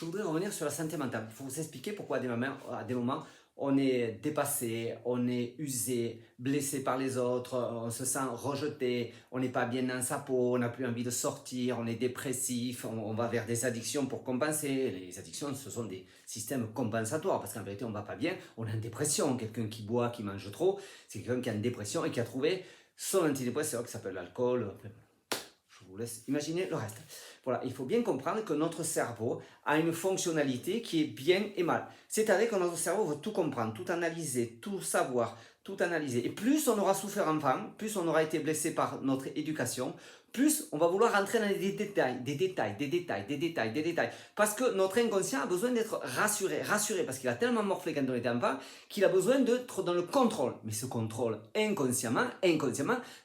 Je voudrais revenir sur la santé mentale. Il faut vous expliquer pourquoi à des moments, on est dépassé, on est usé, blessé par les autres, on se sent rejeté, on n'est pas bien dans sa peau, on n'a plus envie de sortir, on est dépressif, on va vers des addictions pour compenser. Les addictions, ce sont des systèmes compensatoires parce qu'en vérité, on ne va pas bien, on est en dépression. Quelqu'un qui boit, qui mange trop, c'est quelqu'un qui est en dépression et qui a trouvé son antidépresseur qui s'appelle l'alcool. Je vous laisse imaginer le reste. Voilà, il faut bien comprendre que notre cerveau a une fonctionnalité qui est bien et mal. C'est-à-dire que notre cerveau veut tout comprendre, tout analyser, tout savoir, tout analyser. Et plus on aura souffert enfant, plus on aura été blessé par notre éducation, plus on va vouloir rentrer dans des détails, des détails, des détails, des détails, des détails. Parce que notre inconscient a besoin d'être rassuré, rassuré, parce qu'il a tellement morflé quand on était enfant qu'il a besoin d'être dans le contrôle. Mais ce contrôle, inconsciemment,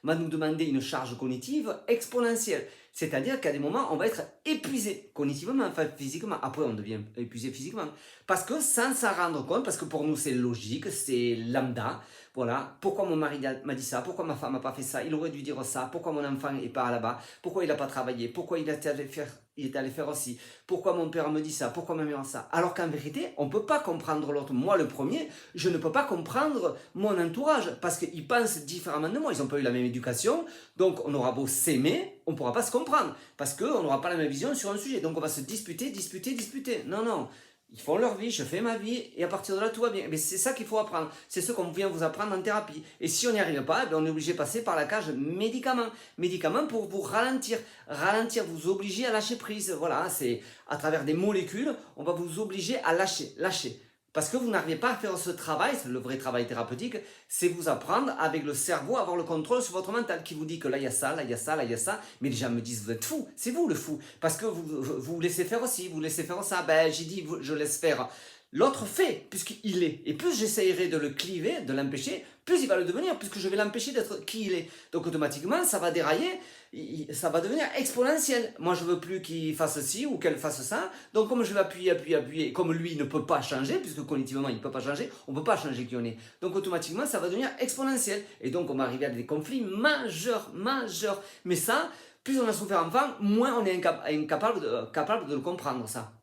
va nous demander une charge cognitive exponentielle. C'est-à-dire qu'à des moments, on va être épuisé cognitivement, enfin physiquement. Après, on devient épuisé physiquement. Parce que sans s'en rendre compte, parce que pour nous, c'est logique, c'est lambda. Voilà, pourquoi mon mari m'a dit ça, pourquoi ma femme n'a pas fait ça, il aurait dû dire ça, pourquoi mon enfant n'est pas là-bas, pourquoi il n'a pas travaillé, pourquoi il est allé faire aussi, pourquoi mon père me dit ça, pourquoi ma mère ça. Alors qu'en vérité, on ne peut pas comprendre l'autre. Moi, le premier, je ne peux pas comprendre mon entourage parce qu'ils pensent différemment de moi. Ils n'ont pas eu la même éducation, donc on aura beau s'aimer, on ne pourra pas se comprendre parce qu'on n'aura pas la même vision sur un sujet. Donc on va se disputer. Non, non. Ils font leur vie, je fais ma vie, et à partir de là, tout va bien. Mais c'est ça qu'il faut apprendre. C'est ce qu'on vient vous apprendre en thérapie. Et si on n'y arrive pas, on est obligé de passer par la cage médicaments. Médicaments pour vous ralentir. Ralentir, vous obliger à lâcher prise. Voilà, c'est à travers des molécules, on va vous obliger à lâcher. Parce que vous n'arrivez pas à faire ce travail, c'est le vrai travail thérapeutique, c'est vous apprendre avec le cerveau à avoir le contrôle sur votre mental qui vous dit que là il y a ça, là il y a ça, là il y a ça. Mais les gens me disent vous êtes fou, c'est vous le fou. Parce que vous laissez faire aussi, vous laissez faire ça. Ben j'ai dit je laisse faire. L'autre fait, puisqu'il est. Et plus j'essayerai de le cliver, de l'empêcher, plus il va le devenir, puisque je vais l'empêcher d'être qui il est. Donc automatiquement, ça va dérailler, ça va devenir exponentiel. Moi, je veux plus qu'il fasse ci ou qu'elle fasse ça. Donc comme je vais appuyer, comme lui ne peut pas changer, puisque cognitivement il ne peut pas changer, on ne peut pas changer qui on est. Donc automatiquement, ça va devenir exponentiel. Et donc on va arriver à des conflits majeurs. Mais ça, plus on a souffert enfant, moins on est capable de le comprendre, ça.